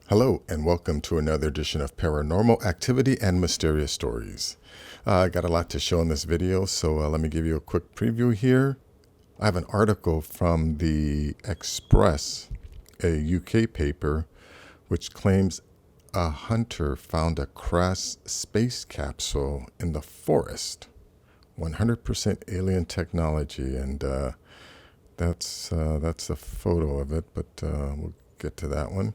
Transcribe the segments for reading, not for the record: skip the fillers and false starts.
Hello, and welcome to another edition of Paranormal Activity and Mysterious Stories. I got a lot to show in this video, so let me give you a quick preview here. I have an article from the Express, a UK paper, which claims a hunter found a crashed space capsule in the forest. 100% alien technology, and that's a photo of it, but we'll get to that one.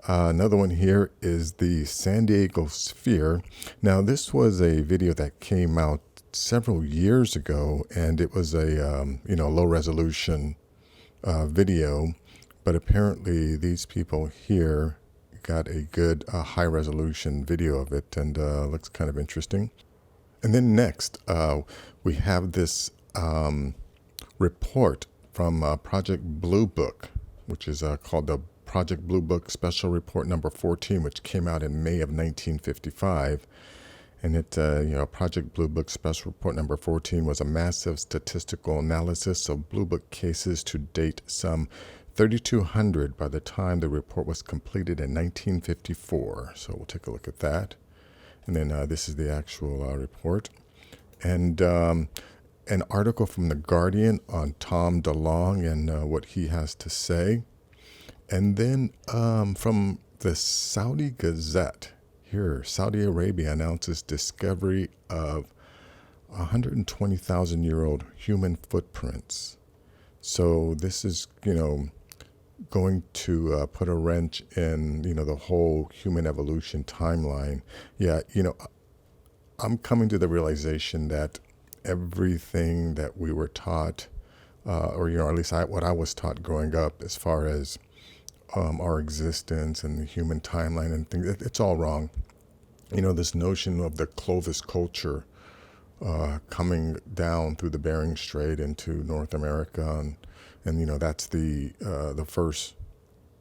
Another one here is the San Diego Sphere. Now, this was a video that came out several years ago, and it was a low resolution video, but apparently these people here got a good high resolution video of it, and looks kind of interesting. And then next, we have this report from Project Blue Book, which is called the Project Blue Book Special Report number 14, which came out in May of 1955. And it, Project Blue Book Special Report number 14 was a massive statistical analysis of Blue Book cases to date, some 3,200 by the time the report was completed in 1954. So we'll take a look at that. And then this is the actual report. And an article from The Guardian on Tom DeLonge and what he has to say. And then from the Saudi Gazette, here, Saudi Arabia announces discovery of 120,000-year-old human footprints. So this is, going to put a wrench in, the whole human evolution timeline. Yeah, I'm coming to the realization that everything that we were taught, or at least what I was taught growing up as far as our existence and the human timeline and things, it's all wrong. This notion of the Clovis culture coming down through the Bering Strait into North America, and that's the first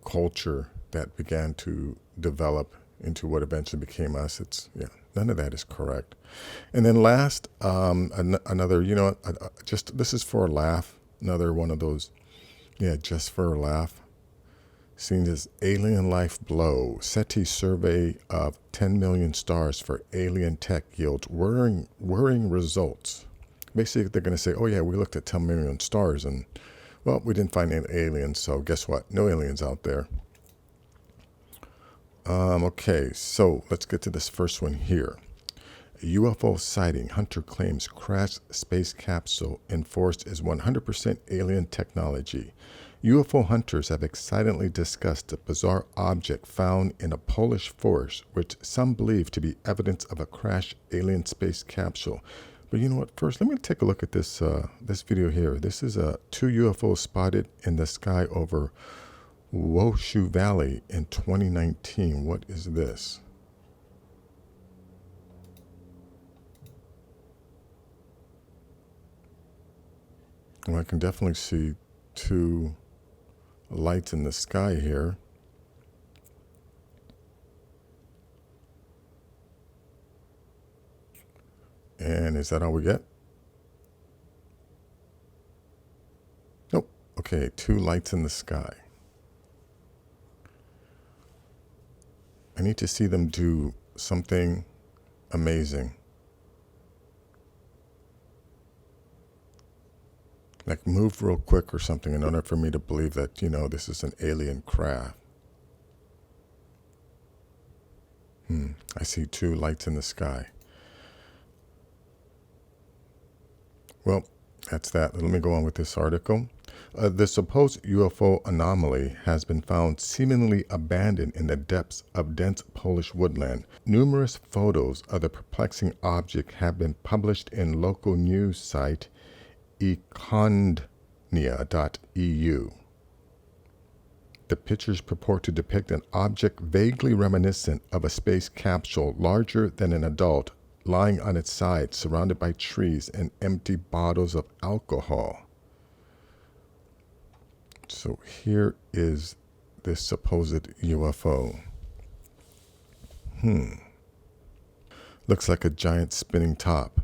culture that began to develop into what eventually became us. None of that is correct. And then last, another, this is for a laugh, another one of those, just for a laugh. Seen as alien life blow. SETI survey of 10 million stars for alien tech yields worrying results. Basically, they're going to say, oh yeah, we looked at 10 million stars and, well, we didn't find any aliens, so guess what? No aliens out there. Okay, so let's get to this first one here. A UFO sighting. Hunter claims crashed space capsule in forest is 100% alien technology. UFO hunters have excitedly discussed a bizarre object found in a Polish forest, which some believe to be evidence of a crashed alien space capsule. But you know what? First, let me take a look at this this video here. This is two UFOs spotted in the sky over Washoe Valley in 2019. What is this? Well, I can definitely see two lights in the sky here. And is that all we get? Nope. Okay, two lights in the sky. I need to see them do something amazing. Like move real quick or something in order for me to believe that, this is an alien craft. I see two lights in the sky. Well, that's that. Let me go on with this article. The supposed UFO anomaly has been found seemingly abandoned in the depths of dense Polish woodland. Numerous photos of the perplexing object have been published in local news site econia.eu. The pictures purport to depict an object vaguely reminiscent of a space capsule larger than an adult lying on its side, surrounded by trees and empty bottles of alcohol. So here is this supposed UFO. Looks like a giant spinning top.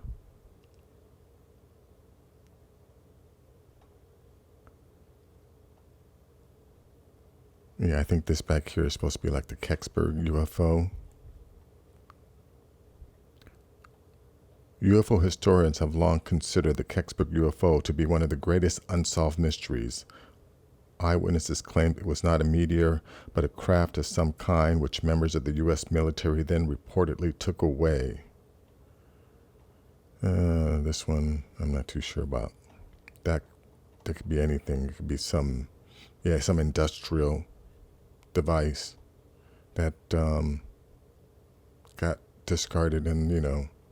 Yeah, I think this back here is supposed to be like the Kecksburg UFO. UFO historians have long considered the Kecksburg UFO to be one of the greatest unsolved mysteries. Eyewitnesses claimed it was not a meteor, but a craft of some kind which members of the U.S. military then reportedly took away. This one I'm not too sure about. That could be anything. It could be some industrial device that got discarded in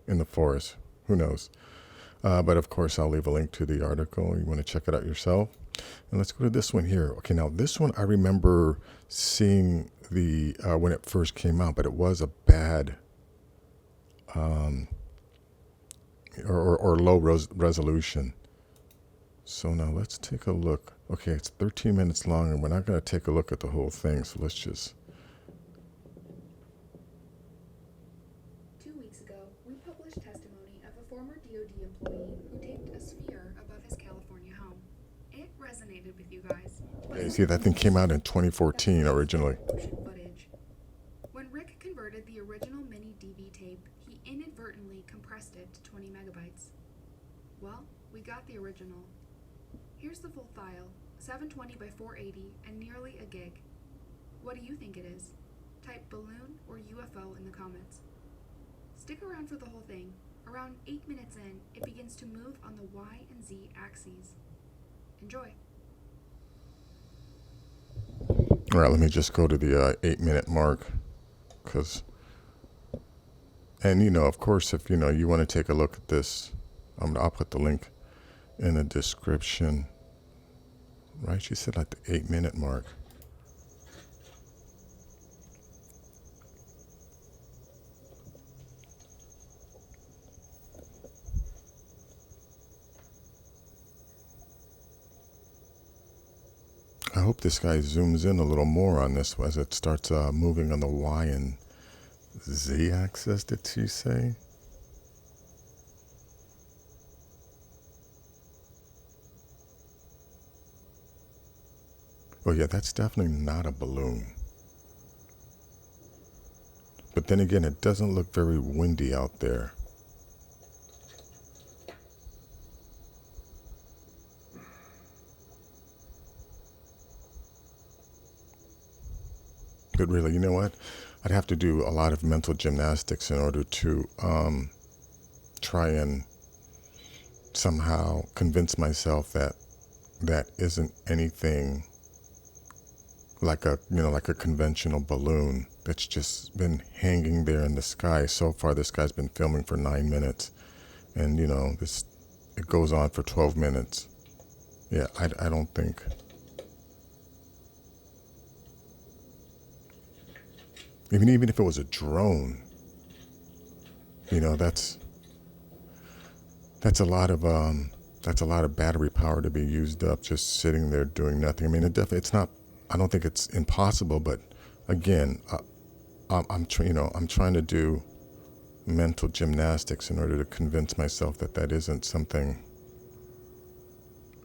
the forest. Who knows? But of course, I'll leave a link to the article. You want to check it out yourself. And let's go to this one here. Okay, now this one I remember seeing the when it first came out, but it was a bad or low resolution. So now let's take a look. Okay, it's 13 minutes long, and we're not going to take a look at the whole thing. So let's just. 2 weeks ago, we published testimony of a former DoD employee who taped a sphere above his California home. It resonated with you guys. Yeah, you see, that thing came out in 2014 originally. Footage. When Rick converted the original mini DV tape, he inadvertently compressed it to 20 megabytes. Well, we got the original. Here's the full file, 720 by 480 and nearly a gig. What do you think it is? Type balloon or UFO in the comments. Stick around for the whole thing. Around 8 minutes in, it begins to move on the Y and Z axes. Enjoy. All right, let me just go to the 8-minute mark, and of course, if you want to take a look at this, I'll put the link in the description. Right, she said like the 8-minute mark. I hope this guy zooms in a little more on this as it starts moving on the Y and Z axis, did she say? Oh yeah, that's definitely not a balloon. But then again, it doesn't look very windy out there. But really, you know what? I'd have to do a lot of mental gymnastics in order to try and somehow convince myself that that isn't anything like a conventional balloon that's just been hanging there in the sky. So far, this guy's been filming for 9 minutes, and it goes on for 12 minutes. Yeah, I don't think. Even if it was a drone, that's a lot of battery power to be used up just sitting there doing nothing. I mean, it's not. I don't think it's impossible, but again, I'm trying to do mental gymnastics in order to convince myself that that isn't something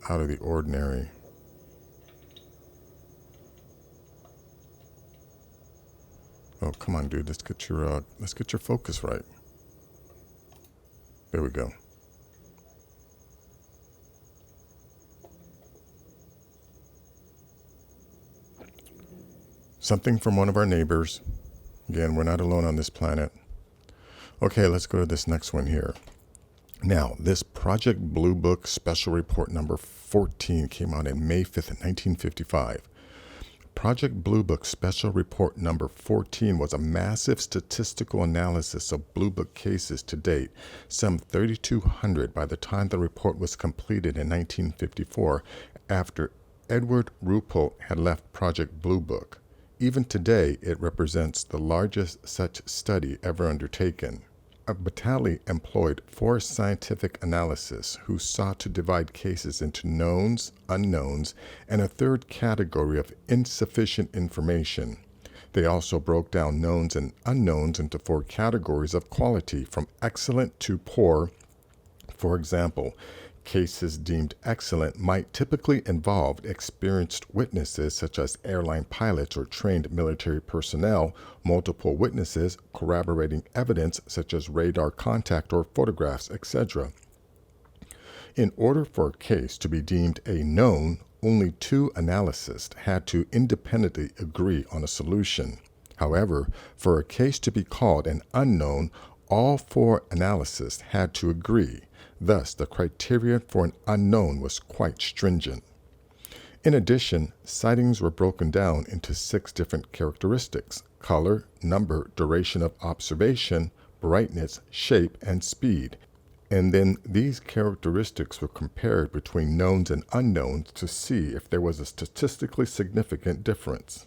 out of the ordinary. Oh, come on, dude. Let's get your focus right. There we go. Something from one of our neighbors. Again, we're not alone on this planet. Okay, let's go to this next one here. Now, this Project Blue Book Special Report number 14 came out in May 5th, 1955. Project Blue Book Special Report number 14 was a massive statistical analysis of Blue Book cases to date, some 3,200 by the time the report was completed in 1954, after Edward Ruppelt had left Project Blue Book. Even today, it represents the largest such study ever undertaken. Batali employed 4 scientific analysts who sought to divide cases into knowns, unknowns, and a third category of insufficient information. They also broke down knowns and unknowns into 4 categories of quality, from excellent to poor. For example, Cases deemed excellent might typically involve experienced witnesses such as airline pilots or trained military personnel, multiple witnesses, corroborating evidence such as radar contact or photographs, etc. In order for a case to be deemed a known, only 2 analysts had to independently agree on a solution. However, for a case to be called an unknown, all 4 analysts had to agree. Thus, the criteria for an unknown was quite stringent. In addition, sightings were broken down into 6 different characteristics: color, number, duration of observation, brightness, shape, and speed. And then these characteristics were compared between knowns and unknowns to see if there was a statistically significant difference.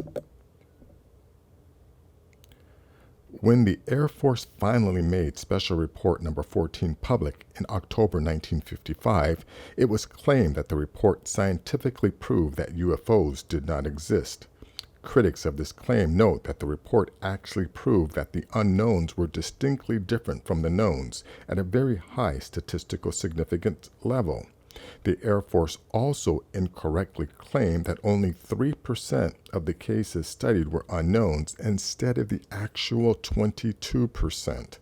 When the Air Force finally made Special Report Number 14 public in October 1955, it was claimed that the report scientifically proved that UFOs did not exist. Critics of this claim note that the report actually proved that the unknowns were distinctly different from the knowns at a very high statistical significance level. The Air Force also incorrectly claimed that only 3% of the cases studied were unknowns instead of the actual 22%.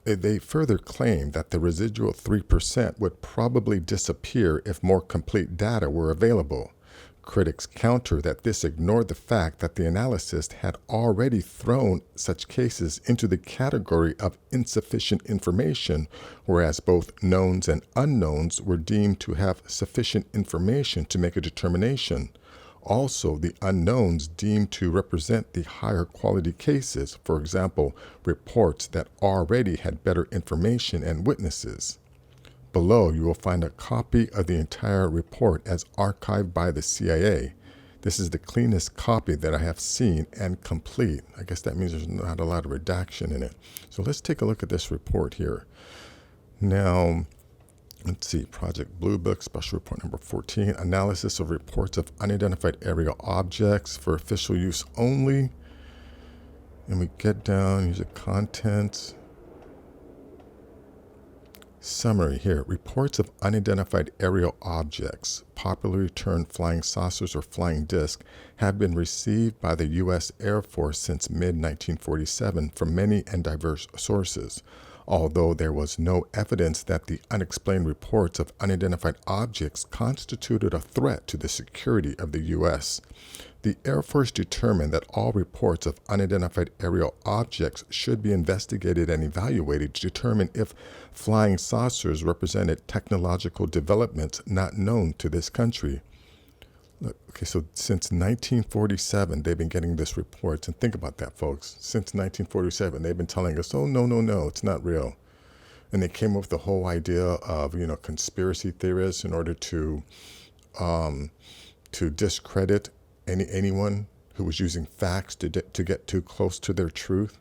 They further claimed that the residual 3% would probably disappear if more complete data were available. Critics counter that this ignored the fact that the analysis had already thrown such cases into the category of insufficient information, whereas both knowns and unknowns were deemed to have sufficient information to make a determination. Also, the unknowns deemed to represent the higher quality cases, for example, reports that already had better information and witnesses. Below, you will find a copy of the entire report as archived by the CIA. This is the cleanest copy that I have seen and complete. I guess that means there's not a lot of redaction in it. So let's take a look at this report here. Now, let's see, Project Blue Book, Special Report Number 14, Analysis of Reports of Unidentified Aerial Objects for Official Use Only. And we get down, here's the contents. Summary here. Reports of unidentified aerial objects, popularly termed flying saucers or flying discs, have been received by the U.S. Air Force since mid-1947 from many and diverse sources. Although there was no evidence that the unexplained reports of unidentified objects constituted a threat to the security of the U.S., the Air Force determined that all reports of unidentified aerial objects should be investigated and evaluated to determine if flying saucers represented technological developments not known to this country. Look, okay, so since 1947, they've been getting this report. And think about that, folks. Since 1947, they've been telling us, oh, no, it's not real. And they came up with the whole idea of, conspiracy theorists in order to discredit anyone who was using facts to get too close to their truth.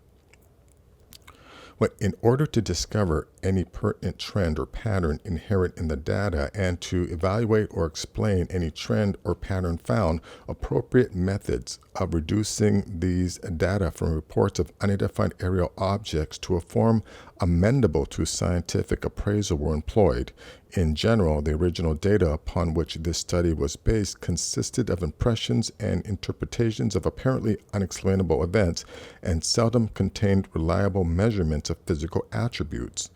But in order to discover any pertinent trend or pattern inherent in the data and to evaluate or explain any trend or pattern found, appropriate methods of reducing these data from reports of unidentified aerial objects to a form amendable to scientific appraisal were employed. In general, the original data upon which this study was based consisted of impressions and interpretations of apparently unexplainable events and seldom contained reliable measurements of physical attributes.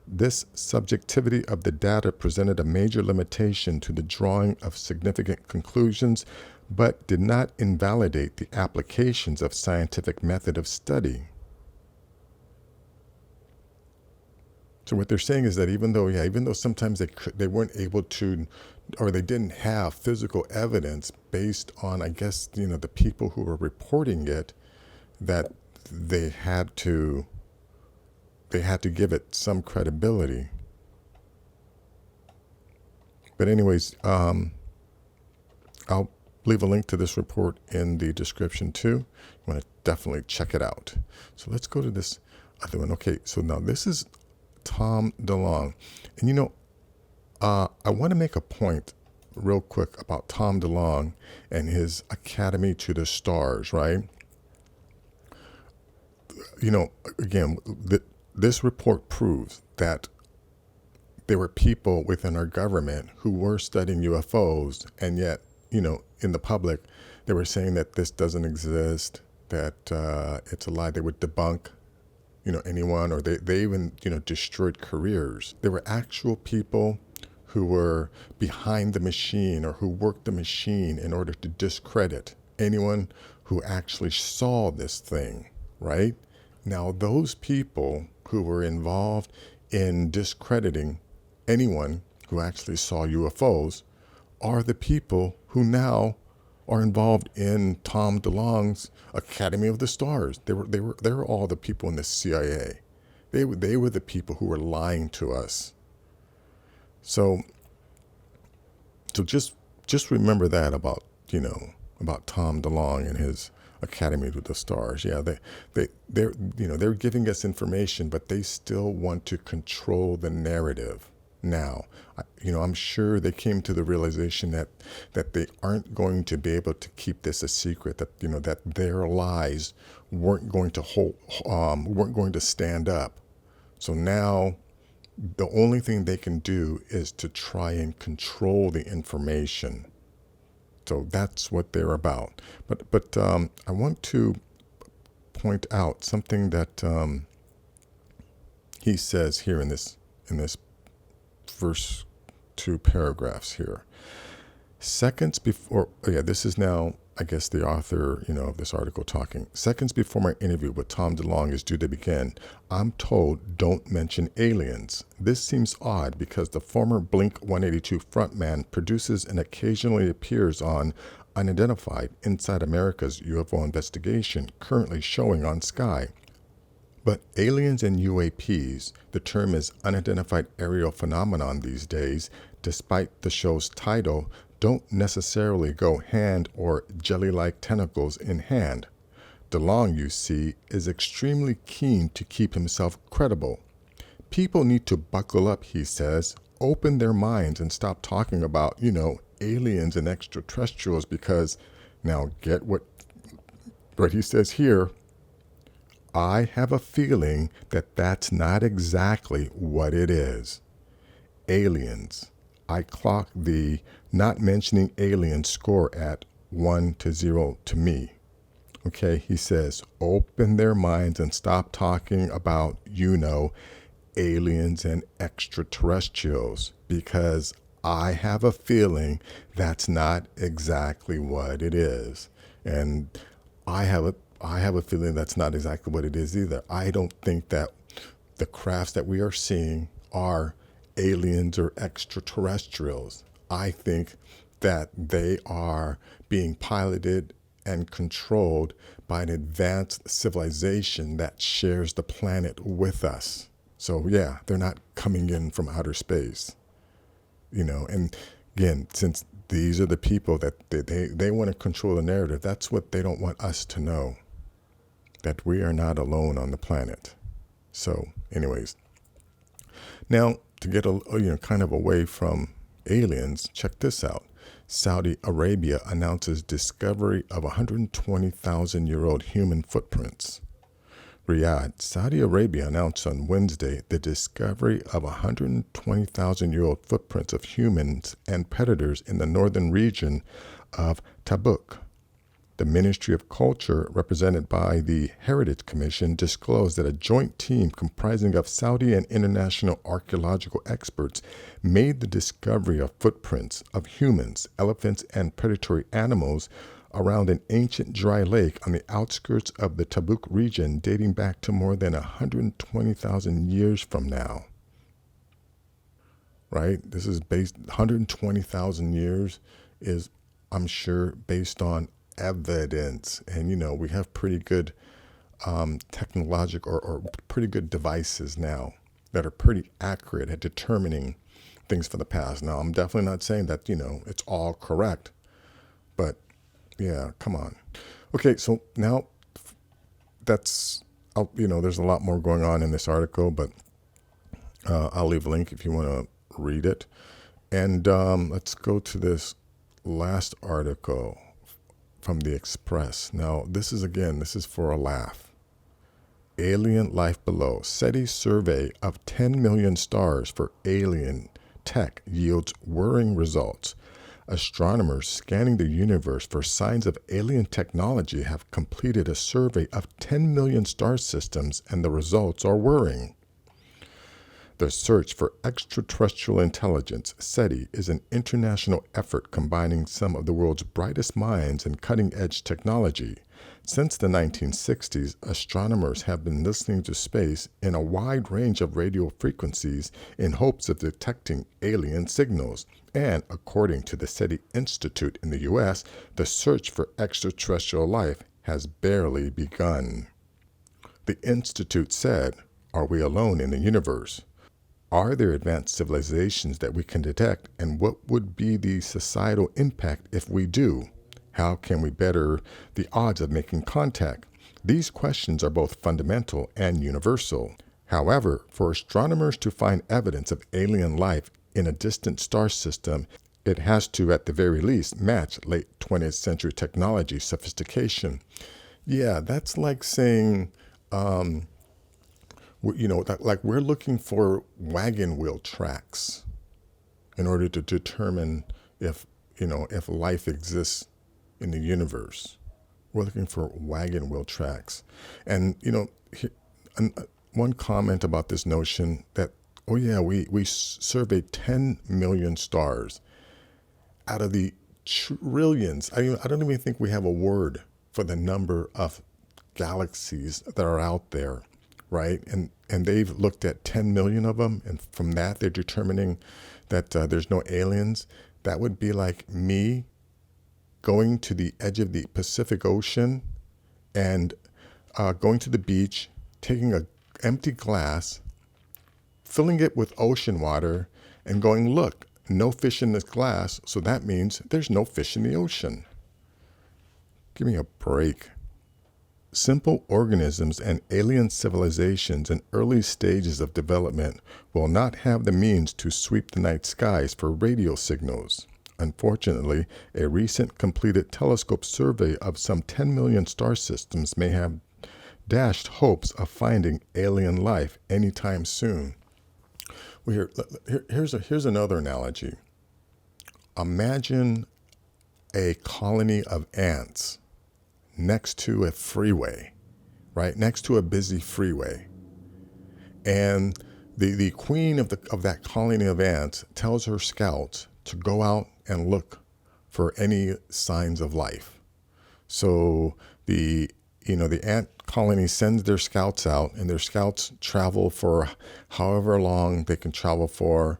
This subjectivity of the data presented a major limitation to the drawing of significant conclusions, but did not invalidate the applications of scientific method of study. So what they're saying is that even though sometimes they weren't able to, or they didn't have physical evidence based on, I guess, the people who were reporting it, that they had to give it some credibility. But anyways, I'll leave a link to this report in the description too. You want to definitely check it out. So let's go to this other one. Okay, so now this is Tom DeLonge. And I want to make a point real quick about Tom DeLonge and his Academy to the Stars, right? Again, this report proves that there were people within our government who were studying UFOs, and yet, in the public, they were saying that this doesn't exist, that it's a lie. They would debunk, anyone, or they even, destroyed careers. There were actual people who were behind the machine or who worked the machine in order to discredit anyone who actually saw this thing, right? Now, those people who were involved in discrediting anyone who actually saw UFOs are the people who now are involved in Tom DeLonge's Academy of the Stars. They were all the people in the CIA. They were the people who were lying to us. So just remember that about Tom DeLonge and his Academy of the Stars. Yeah, they're giving us information, but they still want to control the narrative. Now, I'm sure they came to the realization that they aren't going to be able to keep this a secret. That that their lies weren't going to stand up. So now, the only thing they can do is to try and control the information. So that's what they're about. But I want to point out something that he says here in this first two paragraphs here. Seconds before, this is now, I guess, the author, of this article talking. Seconds before my interview with Tom DeLonge is due to begin, I'm told don't mention aliens. This seems odd because the former Blink-182 frontman produces and occasionally appears on Unidentified Inside America's UFO Investigation, currently showing on Sky. But aliens and UAPs, the term is unidentified aerial phenomenon these days, despite the show's title, don't necessarily go hand or jelly-like tentacles in hand. DeLonge, you see, is extremely keen to keep himself credible. People need to buckle up, he says, open their minds and stop talking about, aliens and extraterrestrials because, now get what he says here, I have a feeling that that's not exactly what it is. Aliens. I clock the not mentioning aliens score at 1-0 to me. Okay, he says, open their minds and stop talking about, aliens and extraterrestrials, because I have a feeling that's not exactly what it is. And I have a feeling that's not exactly what it is either. I don't think that the crafts that we are seeing are aliens or extraterrestrials. I think that they are being piloted and controlled by an advanced civilization that shares the planet with us. So yeah, they're not coming in from outer space, and again, since these are the people that they want to control the narrative, that's what they don't want us to know, that we are not alone on the planet. So anyways, now to get kind of away from aliens, check this out. Saudi Arabia announces discovery of 120,000-year-old human footprints. Riyadh, Saudi Arabia announced on Wednesday the discovery of 120,000-year-old footprints of humans and predators in the northern region of Tabuk. The Ministry of Culture, represented by the Heritage Commission, disclosed that a joint team comprising of Saudi and international archaeological experts made the discovery of footprints of humans, elephants, and predatory animals around an ancient dry lake on the outskirts of the Tabuk region dating back to more than 120,000 years from now. Right? This is based, 120,000 years is, I'm sure, based on evidence. And, we have pretty good technological or pretty good devices now that are pretty accurate at determining things from the past. Now, I'm definitely not saying that, it's all correct, but yeah, come on. Okay, so now there's a lot more going on in this article, but I'll leave a link if you want to read it. And let's go to this last article from the Express. Now, this is for a laugh. alien life below. SETI's survey of 10 million stars for alien tech yields worrying results. Astronomers scanning the universe for signs of alien technology have completed a survey of 10 million star systems, and the results are worrying. The search for extraterrestrial intelligence, SETI, is an international effort combining some of the world's brightest minds in cutting-edge technology. Since the 1960s, astronomers have been listening to space in a wide range of radio frequencies in hopes of detecting alien signals. And according to the SETI Institute in the U.S., the search for extraterrestrial life has barely begun. The Institute said, "Are we alone in the universe? Are there advanced civilizations that we can detect, and what would be the societal impact if we do? How can we better the odds of making contact?" These questions are both fundamental and universal. However, for astronomers to find evidence of alien life in a distant star system, it has to, at the very least, match late 20th century technology sophistication. Yeah, that's like saying, like we're looking for wagon wheel tracks in order to determine if life exists in the universe. We're looking for wagon wheel tracks. And, one comment about this notion that, oh yeah, we surveyed 10 million stars out of the trillions. I don't even think we have a word for the number of galaxies that are out there, right? And they've looked at 10 million of them, and from that they're determining that there's no aliens. That would be like me going to the edge of the Pacific Ocean and going to the beach, taking an empty glass, filling it with ocean water, and going, look, no fish in this glass, so that means there's no fish in the ocean. Give me a break. Simple organisms and alien civilizations in early stages of development will not have the means to sweep the night skies for radio signals. Unfortunately, a recent completed telescope survey of some 10 million star systems may have dashed hopes of finding alien life anytime soon. Here's another analogy. Imagine a colony of ants next to a freeway, right? Next to a busy freeway. And the queen of that colony of ants tells her scouts to go out and look for any signs of life. So the ant colony sends their scouts out, and their scouts travel for however long they can travel for.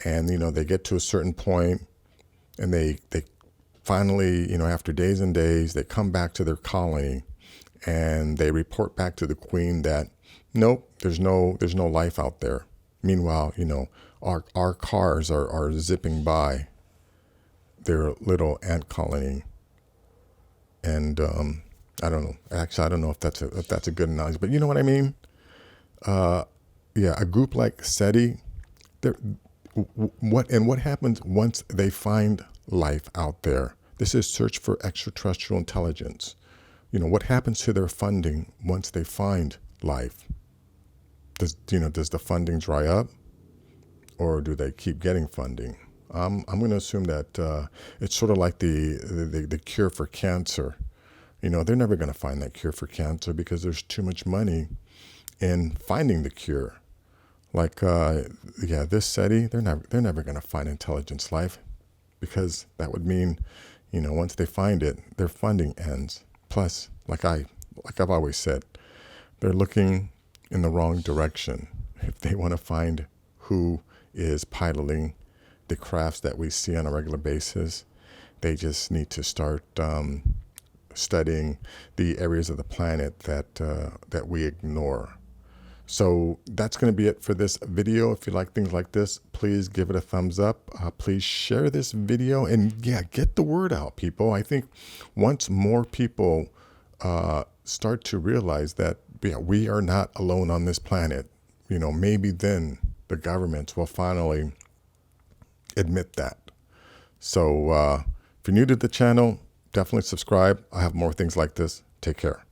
And, they get to a certain point, and they finally, after days and days, they come back to their colony, and they report back to the queen that, nope, there's no life out there. Meanwhile, our cars are zipping by their little ant colony. And I don't know. Actually, I don't know if that's a good analogy, but you know what I mean? A group like SETI, what happens once they find life out there? This is search for extraterrestrial intelligence. What happens to their funding once they find life? Does the funding dry up, or do they keep getting funding? I'm going to assume that it's sort of like the cure for cancer. They're never going to find that cure for cancer because there's too much money in finding the cure. Like, this SETI, they're never going to find intelligence life, because that would mean, once they find it, their funding ends. Plus, like I've always said, they're looking in the wrong direction. If they want to find who is piloting the crafts that we see on a regular basis, they just need to start studying the areas of the planet that we ignore. So that's going to be it for this video. If you like things like this, please give it a thumbs up. Please share this video, and get the word out, people. I think once more people start to realize that we are not alone on this planet, maybe then the governments will finally admit that. So if you're new to the channel, definitely subscribe. I have more things like this. Take care.